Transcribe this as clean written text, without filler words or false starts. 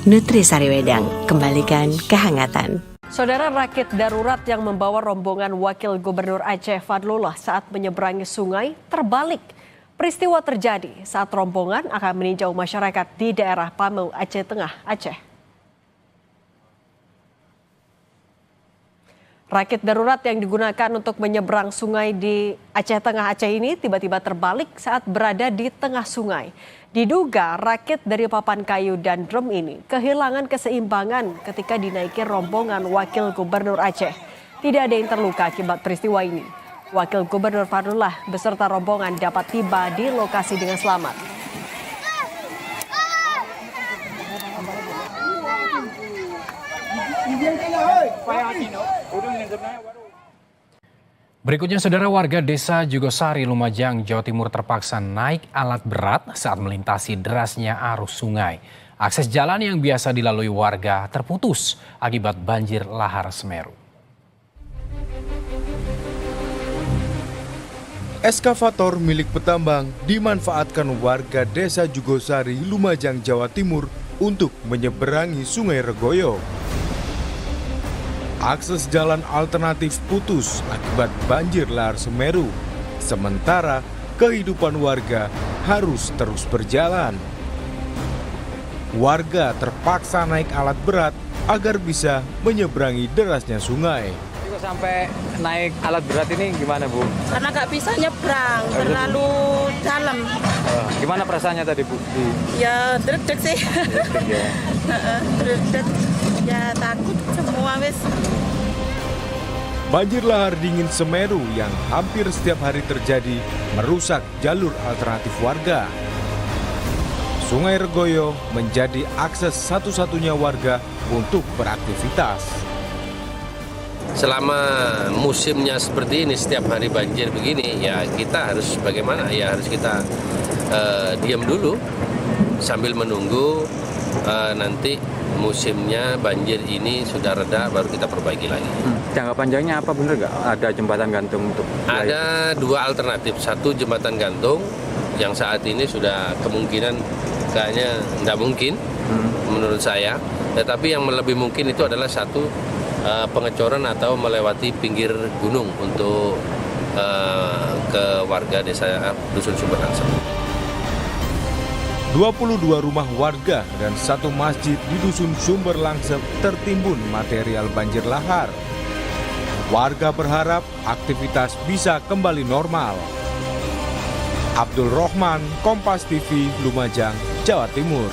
Nutrisari Wedang, kembalikan kehangatan. Saudara, rakit darurat yang membawa rombongan Wakil Gubernur Aceh Fadlullah saat menyeberangi sungai terbalik. Peristiwa terjadi saat rombongan akan meninjau masyarakat di daerah Pameu, Aceh Tengah, Aceh. Rakit darurat yang digunakan untuk menyeberang sungai di Aceh Tengah Aceh ini tiba-tiba terbalik saat berada di tengah sungai. Diduga rakit dari papan kayu dan drum ini kehilangan keseimbangan ketika dinaiki rombongan Wakil Gubernur Aceh. Tidak ada yang terluka akibat peristiwa ini. Wakil Gubernur Fadlullah beserta rombongan dapat tiba di lokasi dengan selamat. Berikutnya, saudara, warga desa Jugosari, Lumajang, Jawa Timur terpaksa naik alat berat saat melintasi derasnya arus sungai. Akses jalan yang biasa dilalui warga terputus akibat banjir lahar Semeru. Eskavator milik petambang dimanfaatkan warga desa Jugosari, Lumajang, Jawa Timur untuk menyeberangi Sungai Regoyo. Akses jalan alternatif putus akibat banjir lahar Semeru. Sementara kehidupan warga harus terus berjalan. Warga terpaksa naik alat berat agar bisa menyeberangi derasnya sungai. Sampai naik alat berat ini gimana, Bu? Karena nggak bisa nyebrang, terlalu dalam. Gimana perasaannya tadi, Bu? Ya dredeg sih. Ya. Dredeg. Ya takut semua wes. Banjir lahar dingin Semeru yang hampir setiap hari terjadi merusak jalur alternatif warga. Sungai Regoyo menjadi akses satu-satunya warga untuk beraktivitas. Selama musimnya seperti ini, setiap hari banjir begini, ya kita harus bagaimana? Ya harus kita diam dulu sambil menunggu nanti musimnya banjir ini sudah reda, baru kita perbaiki lagi. Jangka panjangnya apa, bener nggak? Ada jembatan gantung untuk? Ada dua alternatif, satu jembatan gantung yang saat ini sudah kemungkinan kayaknya nggak mungkin menurut saya, tetapi yang lebih mungkin itu adalah satu pengecoran atau melewati pinggir gunung untuk ke warga desa Dusun Sumber Langsep. 22 rumah warga dan satu masjid di Dusun Sumber Langsep tertimbun material banjir lahar. Warga berharap aktivitas bisa kembali normal. Abdul Rohman, Kompas TV, Lumajang, Jawa Timur.